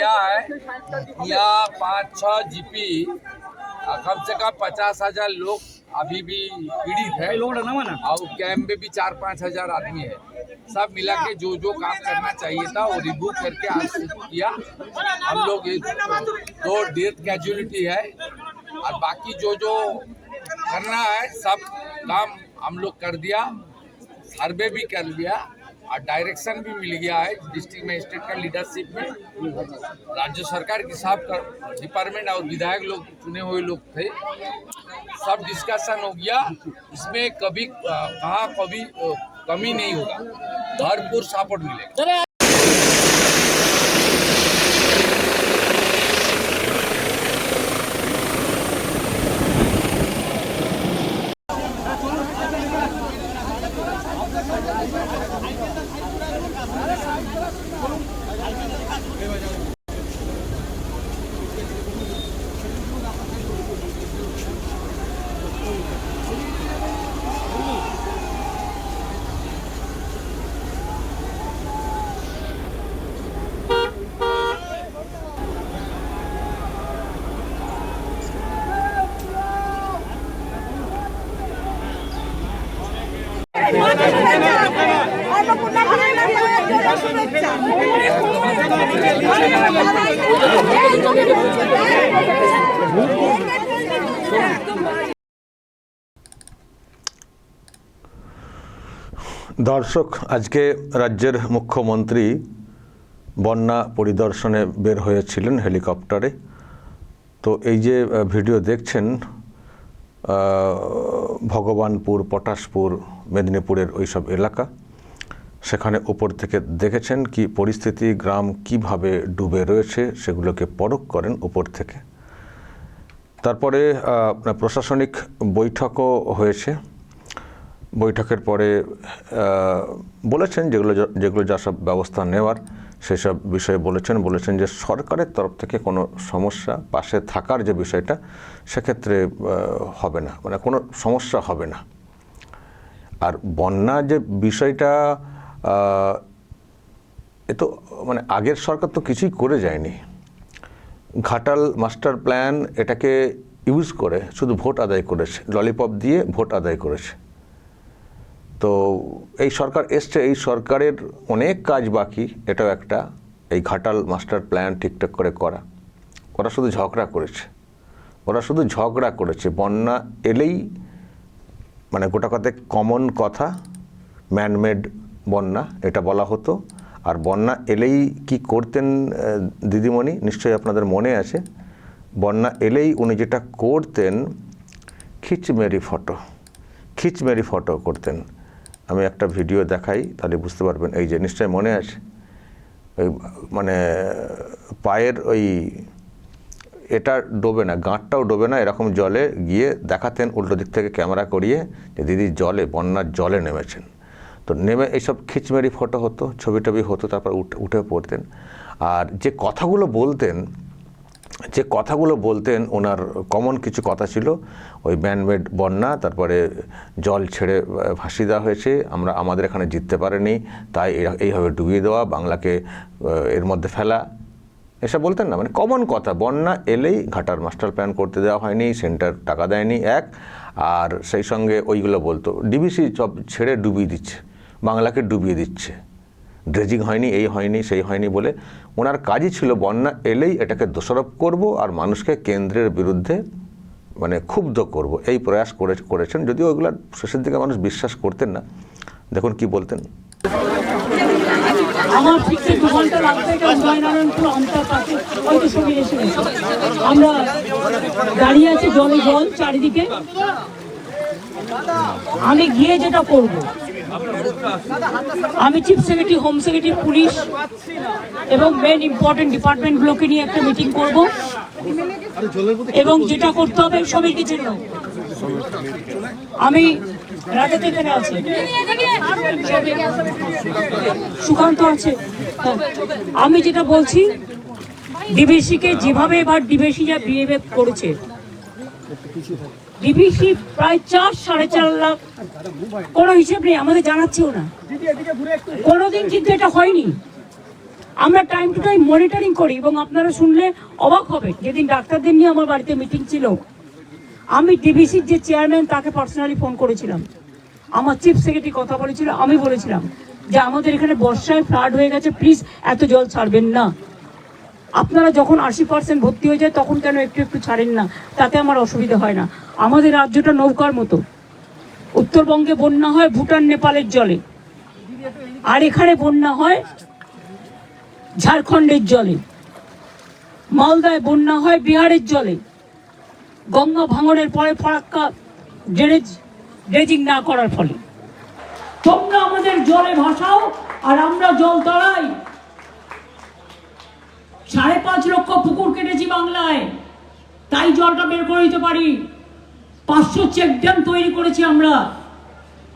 किया है। यहाँ 5-6 जीपी कम से कम 50,000 लोग अभी भी पीड़ित है और कैंप में भी 4-5 हजार आदमी है। सब मिला के जो जो काम करना चाहिए था वो रिव्यू करके आज किया। हम लोग 2 डेथ कैजुअलिटी है और बाकी जो जो करना है सब काम हम लोग कर दिया, सर्वे भी कर लिया और डायरेक्शन भी मिल गया है डिस्ट्रिक्ट मजिस्ट्रेट का लीडरशिप में। राज्य सरकार के सब डिपार्टमेंट और विधायक लोग चुने हुए लोग थे, सब डिस्कशन हो गया। इसमें कभी कहाँ कभी कमी नहीं होगा, भरपूर सपोर्ट मिलेगा। দর্শক, আজকে রাজ্যের মুখ্যমন্ত্রী বন্যা পরিদর্শনে বের হয়েছিলেন হেলিকপ্টারে। তো এই যে ভিডিও দেখছেন ভগবানপুর, পটাশপুর, মেদিনীপুরের ওইসব এলাকা, সেখানে উপর থেকে দেখেছেন কি পরিস্থিতি, গ্রাম কিভাবে ডুবে রয়েছে সেগুলোকে পরখ করেন উপর থেকে। তারপরে প্রশাসনিক বৈঠকও হয়েছে। বৈঠকের পরে বলেছেন যেগুলো যা সব ব্যবস্থা নেওয়ার সেসব বিষয়ে বলেছেন যে সরকারের তরফ থেকে কোনো সমস্যা, পাশে থাকার যে বিষয়টা সেক্ষেত্রে হবে না, মানে কোনো সমস্যা হবে না। আর বন্যা যে বিষয়টা, এ তো মানে আগের সরকার তো কিছুই করে যায়নি। ঘাটাল মাস্টার প্ল্যান এটাকে ইউজ করে শুধু ভোট আদায় করেছে, ললিপপ দিয়ে ভোট আদায় করেছে। তো এই সরকার এসছে, এই সরকারের অনেক কাজ বাকি। এটাও একটা, এই ঘাটাল মাস্টার প্ল্যান ঠিকঠাক করে করা। ওরা শুধু ঝগড়া করেছে। বন্যা এলেই মানে গোটা কথায় কমন কথা, ম্যানমেড বন্যা এটা বলা হতো। আর বন্যা এলেই কি করতেন দিদিমণি, নিশ্চয়ই আপনাদের মনে আছে। বন্যা এলেই উনি যেটা করতেন, খিচমেরি ফটো করতেন। আমি একটা ভিডিও দেখাই, তাহলে বুঝতে পারবেন। এই যে নিশ্চয় মনে আছে, ওই মানে পায়ের ওই এটা ডোবে না, গাঁটটাও ডোবে না, এরকম জলে গিয়ে দেখাতেন উল্টো দিক থেকে ক্যামেরা করিয়ে যে দিদি বন্যার জলে নেমেছেন। তো নেমে এইসব খিচমেরি ফটো হতো, ছবি টবি হতো, তারপর উঠে পড়তেন। আর যে কথাগুলো বলতেন ওনার কমন কিছু কথা ছিল, ওই ম্যানমেড বন্যা, তারপরে জল ছেড়ে ভাসিয়ে দেওয়া হয়েছে, আমাদের এখানে জিততে পারেনি, তাই এইভাবে ডুবিয়ে দেওয়া, বাংলাকে এর মধ্যে ফেলা, এসব বলতেন না। মানে কমন কথা, বন্যা এলেই ঘাটার মাস্টার প্ল্যান করতে দেওয়া হয়নি, সেন্টার টাকা দেয়নি এক, আর সেই সঙ্গে ওইগুলো বলতো ডিবিসি সব ছেড়ে ডুবিয়ে দিচ্ছে, বাংলাকে ডুবিয়ে দিচ্ছে, ড্রেজিং হয়নি, এই হয়নি, সেই হয়নি বলে ওনার কাজই ছিল বন্যা এলেই এটাকে দোষারোপ করব আর মানুষকে কেন্দ্রের বিরুদ্ধে মানে ক্ষুব্ধ করব, এই প্রয়াস করেছেন। যদিও ওইগুলো শেষের দিকে মানুষ বিশ্বাস করতেন না। দেখুন কি বলতেন। আমার ঠিক 2 ঘন্টা লাগবে এটা উদয়নারায়ণপুর অন্তর্পাতে ওই সঙ্গে এসে আমরা দাঁড়িয়ে আছি, জল চারিদিকে। আমি গিয়ে যেটা করব, আমি chief secretary, home secretary, police এবং মেন ইম্পর্টেন্ট ডিপার্টমেন্টগুলোকে নিয়ে একটা মিটিং করব এবং যেটা করতে হবে সবাইকে জন্য। আমি রাজাতে এখানে আছে, সুকান্ত আছে। আমি যেটা বলছি, ডিবিসিকে যেভাবে এবার ডিবিসি যা বিহেভ করেছে, ডিবিসি প্রায় 4-4.5 লাখ, কোনো হিসেব নেই, আমাদের জানাচ্ছেও না কোনোদিন, কিন্তু এটা হয়নি। আমরা টাইম টু টাইম মনিটরিং করি এবং আপনারা শুনলে অবাক হবেন, যেদিন ডাক্তারদের নিয়ে আমার বাড়িতে মিটিং ছিল, আমি ডিবিসির যে চেয়ারম্যান তাকে পার্সোনালি ফোন করেছিলাম, আমার চিফ সেক্রেটারি কথা বলেছিল, আমি বলেছিলাম যে আমাদের এখানে বর্ষায় ফ্লাড হয়ে গেছে, প্লিজ এত জল ছাড়বেন না, আপনারা যখন 80% ভর্তি হয়ে যায় তখন কেন একটু একটু ছাড়েন না, তাতে আমার অসুবিধা হয় না। আমাদের রাজ্যটা নৌকার মতো, উত্তরবঙ্গে বন্যা হয় ভুটান নেপালের জলে, আর এখানে বন্যা হয় ঝাড়খণ্ডের জলে, মালদায় বন্যা হয় বিহারের জলে, গঙ্গা ভাঙনের পরে ফরাক্কা ড্রেজিং না করার ফলে। তোমরা আমাদের জলে ভাসাও আর আমরা জল তড়াই। 5.5 লক্ষ পুকুর কেটেছি বাংলায়, তাই জলটা বের করে দিতে পারি। 500 চেক ড্যাম তৈরি করেছি আমরা।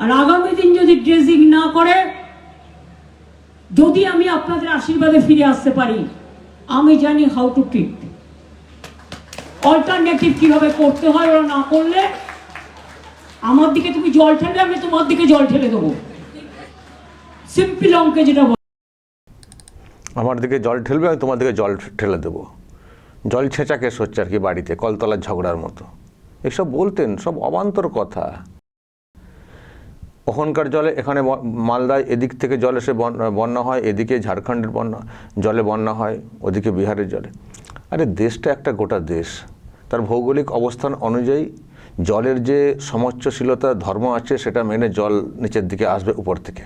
আর আগামী দিন যদি ড্রেজিং না করে, যদি আমি আপনাদের আশীর্বাদে ফিরে আসতে পারি, আমি জানি হাউ টু ট্রিট, অল্টারনেটিভ কিভাবে করতে হয়। ওরা না করলে আমার দিকে তুমি জল ঠেলে, আমি তোমার দিকে জল ঠেলে দেবো। সিম্পল অঙ্কে যেটা আমার দিকে জল ঠেলবে, আমি তোমার দিকে জল ঠেলে দেবো। জল ছেঁচা কেস হচ্ছে আর কি বাড়িতে, কলতলার ঝগড়ার মতো। এসব বলতেন, সব অবান্তর কথা। ওখানকার জলে এখানে মালদায় এদিক থেকে জল এসে বন্যা হয়, এদিকে ঝাড়খণ্ডের জলে বন্যা হয়, ওদিকে বিহারের জলে। আরে দেশটা একটা গোটা দেশ, তার ভৌগোলিক অবস্থান অনুযায়ী জলের যে সমচ্চশীলতা ধর্ম আছে সেটা মেনে জল নিচের দিকে আসবে উপর থেকে।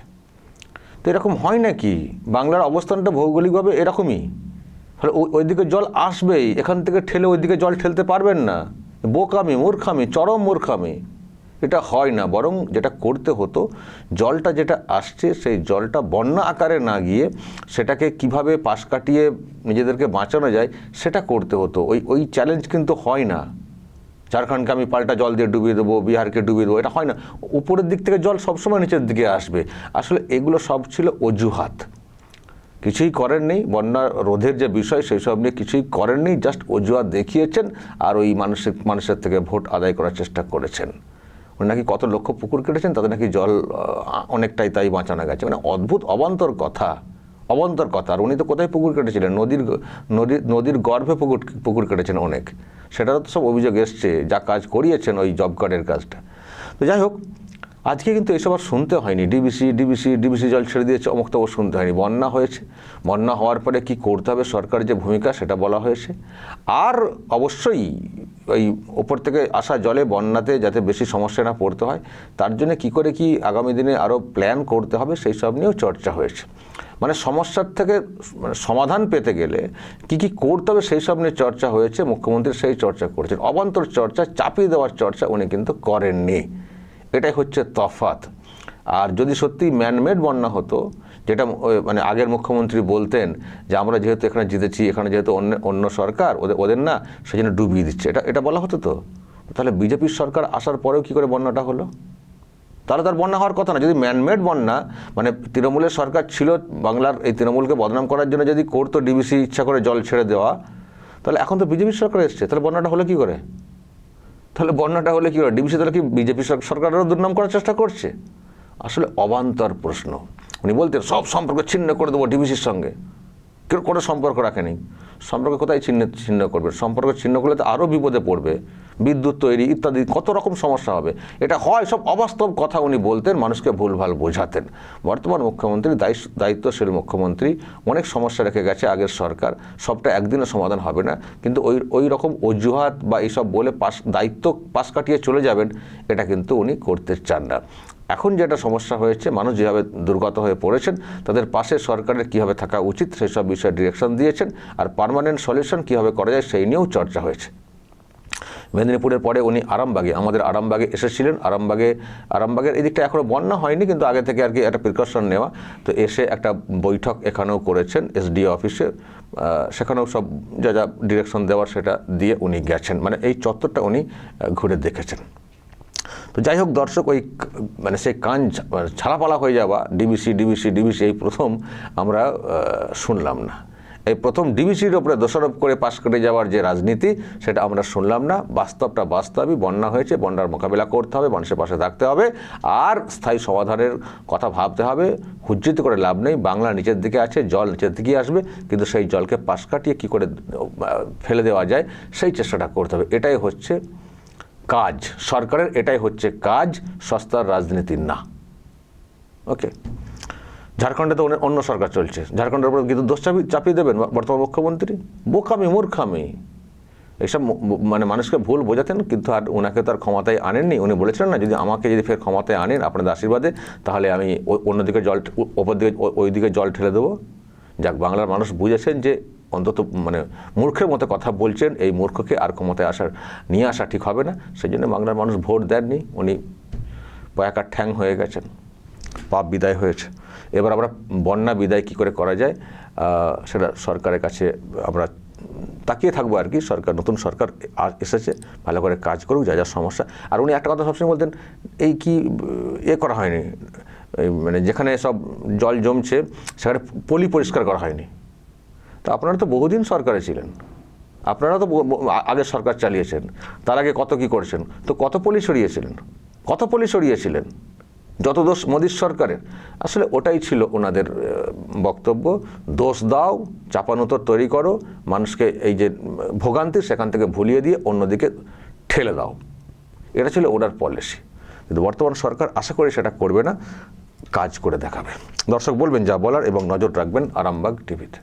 তো এরকম হয় নাকি? বাংলার অবস্থানটা ভৌগোলিকভাবে এরকমই, ফলে ওইদিকে জল আসবেই, এখান থেকে ঠেলে ওইদিকে জল ঠেলতে পারবেন না। বোকামি, মূর্খামি, চরম মূর্খামি। এটা হয় না। বরং যেটা করতে হতো, জলটা যেটা আসছে সেই জলটা বন্যা আকারে না গিয়ে সেটাকে কিভাবে পাশ কাটিয়ে নিজেদেরকে বাঁচানো যায় সেটা করতে হতো। ওই চ্যালেঞ্জ কিন্তু হয় না। ঝাড়খণ্ডকে আমি পাল্টা জল দিয়ে ডুবিয়ে দেবো, বিহারকে ডুবিয়ে দেবো, এটা হয় না। উপরের দিক থেকে জল সবসময় নিচের দিকে আসবে। আসলে এগুলো সব ছিল অজুহাত, কিছুই করেননি। বন্যা রোধের যে বিষয় সেই সব নিয়ে কিছুই করেননি, জাস্ট অজুহাত দেখিয়েছেন আর ওই মানুষের থেকে ভোট আদায় করার চেষ্টা করেছেন। উনি নাকি কত লক্ষ পুকুর কেটেছেন, তাদের নাকি জল অনেকটাই তাই বাঁচানো গেছে। মানে অদ্ভুত অবান্তর কথা, অবান্তর কথা। আর উনি তো কোথায় পুকুর কেটেছিলেন? নদীর গর্ভে পুকুর কেটেছেন অনেক। সেটারও তো সব অভিযোগ এসছে, যা কাজ করিয়েছেন ওই জব কার্ডের কাজটা। তো যাই হোক, আজকে কিন্তু এসব আর শুনতে হয়নি। ডিবিসি জল ছেড়ে দিয়েছে, অমুক তমুক শুনতে হয়নি। বন্যা হয়েছে, বন্যা হওয়ার পরে কি করতে হবে, সরকারের যে ভূমিকা সেটা বলা হয়েছে। আর অবশ্যই ওই ওপর থেকে আসা জলে বন্যাতে যাতে বেশি সমস্যা না পড়তে হয়, তার জন্য কি করে কি আগামী দিনে আরও প্ল্যান করতে হবে সেই সব নিয়েও চর্চা হয়েছে। মানে সমস্যার থেকে সমাধান পেতে গেলে কি কি করতে হবে সেই সব নিয়ে চর্চা হয়েছে। মুখ্যমন্ত্রী সেই চর্চা করেছেন। অবান্তর চর্চা, চাপিয়ে দেওয়ার চর্চা উনি কিন্তু করেননি। এটাই হচ্ছে তফাৎ। আর যদি সত্যি ম্যানমেড বন্যা হতো, যেটা মানে আগের মুখ্যমন্ত্রী বলতেন যে আমরা যেহেতু এখানে জিতেছি, এখানে যেহেতু অন্য সরকার, ওদের না, সেই জন্য ডুবিয়ে দিচ্ছে, এটা বলা হতো তো। তাহলে বিজেপির সরকার আসার পরেও কি করে বন্যাটা হলো? তাহলে তার বন্যা হওয়ার কথা না। যদি ম্যানমেড বন্যা, মানে তৃণমূলের সরকার ছিল, বাংলার এই তৃণমূলকে বদনাম করার জন্য যদি করতো ডিবিসি ইচ্ছা করে জল ছেড়ে দেওয়া, তাহলে এখন তো বিজেপির সরকার এসছে, তাহলে বন্যাটা হলো কি করে? ডিবিসি তাহলে কি বিজেপি সরকারেরও দুর্নাম করার চেষ্টা করছে? আসলে অবান্তর প্রশ্ন। উনি বলতেন সব সম্পর্ক ছিন্ন করে দেবো ডিবিসির সঙ্গে। কেউ কোনো সম্পর্ক রাখেনি। সম্পর্ক কোথায় ছিন্ন করবে? সম্পর্ক ছিন্ন করলে তো আরও বিপদে পড়বে, বিদ্যুৎ তৈরি ইত্যাদি কত রকম সমস্যা হবে। এটা হয়, সব অবাস্তব কথা উনি বলতেন, মানুষকে ভুলভাল বোঝাতেন। বর্তমান মুখ্যমন্ত্রী দায়িত্বশীল মুখ্যমন্ত্রী, অনেক সমস্যা রেখে গেছে আগের সরকার, সবটা একদিনে সমাধান হবে না। কিন্তু ওই রকম অজুহাত বা এইসব বলে দায়িত্ব পাশ কাটিয়ে চলে যাবেন, এটা কিন্তু উনি করতে চান না। এখন যেটা সমস্যা হয়েছে, মানুষ যেভাবে দুর্গত হয়ে পড়েছেন, তাদের পাশে সরকারের কীভাবে থাকা উচিত সেই সব বিষয়ে ডিরেকশন দিয়েছেন। আর পার্মানেন্ট সলিউশন কীভাবে করা যায় সেই নিয়েও চর্চা হয়েছে। মেদিনীপুরের পরে উনি আমাদের আরামবাগে এসেছিলেন। আরামবাগের এই দিকটা এখনও বন্যা হয়নি, কিন্তু আগে থেকে আর কি একটা প্রিকশন নেওয়া। তো এসে একটা বৈঠক এখানেও করেছেন এসডিও অফিসে, সেখানেও সব যা ডিরেকশন দেওয়ার সেটা দিয়ে উনি গেছেন। মানে এই চত্বরটা উনি ঘুরে দেখেছেন। তো যাই হোক দর্শক, ওই মানে সেই কান ছাড়াপালা হয়ে যাওয়া ডিবিসি এই প্রথম আমরা শুনলাম না। এই প্রথম ডিবিসির ওপরে দোষারোপ করে পাশ কেটে যাওয়ার যে রাজনীতি, সেটা আমরা শুনলাম না। বাস্তবটা বাস্তবই, বন্যা হয়েছে, বন্যার মোকাবিলা করতে হবে, মানুষের পাশে থাকতে হবে, আর স্থায়ী সমাধানের কথা ভাবতে হবে। হুজ্জিত করে লাভ নেই, বাংলা নিচের দিকে আছে, জল নিচের দিকেই আসবে, কিন্তু সেই জলকে পাশ কাটিয়ে কী করে ফেলে দেওয়া যায় সেই চেষ্টাটা করতে হবে। এটাই হচ্ছে কাজ সরকারের, এটাই হচ্ছে কাজ, সস্তার রাজনীতির না। ওকে, ঝাড়খণ্ডে তো অন্য সরকার চলছে, ঝাড়খণ্ডের উপর কিন্তু দোষ চাপিয়ে দেবেন বর্তমান মুখ্যমন্ত্রী? বোকামি, মূর্খামি, এইসব মানে মানুষকে ভুল বোঝাতেন, কিন্তু আর ওনাকে তো আর ক্ষমতায় আনেননি। উনি বলেছিলেন না, যদি আমাকে যদি ফের ক্ষমতায় আনেন আপনাদের আশীর্বাদে, তাহলে আমি অন্যদিকে জল, ওপর দিকে ওই দিকে জল ঠেলে দেবো। যাক, বাংলার মানুষ বুঝেছেন যে অন্তত মানে মূর্খের মতো কথা বলছেন, এই মূর্খকে আর ক্ষমতায় নিয়ে আসা ঠিক হবে না। সেই জন্য বাংলার মানুষ ভোট দেননি, উনি পয়াকার ঠ্যাং হয়ে গেছেন, পাপ বিদায় হয়েছে। এবার আমরা বন্যা বিদায় কী করে করা যায় সেটা সরকারের কাছে আমরা তাকিয়ে থাকবো আর কি। সরকার, নতুন সরকার এসেছে, ভালো করে কাজ করুক, যা যা সমস্যা। আর উনি একটা কথা সবসময় বলতেন, এই কি করা হয়নি, মানে যেখানে সব জল জমছে সেখানে পলি পরিষ্কার করা হয়নি। তো আপনারা তো বহুদিন সরকারে ছিলেন, আপনারা তো আগের সরকার চালিয়েছেন, তার আগে কত কি করেছেন, তো কত পলি সরিয়েছিলেন, যত দোষ মোদির সরকারের। আসলে ওটাই ছিল ওনাদের বক্তব্য, দোষ দাও, চাপানোতর তৈরি করো, মানুষকে এই যে ভোগান্তি সেখান থেকে ভুলিয়ে দিয়ে অন্যদিকে ঠেলে দাও, এটা ছিল ওনার পলিসি। কিন্তু বর্তমান সরকার আশা করি সেটা করবে না, কাজ করে দেখাবে। দর্শক বলবেন যা বলার এবং নজর রাখবেন আরামবাগ টিভিতে।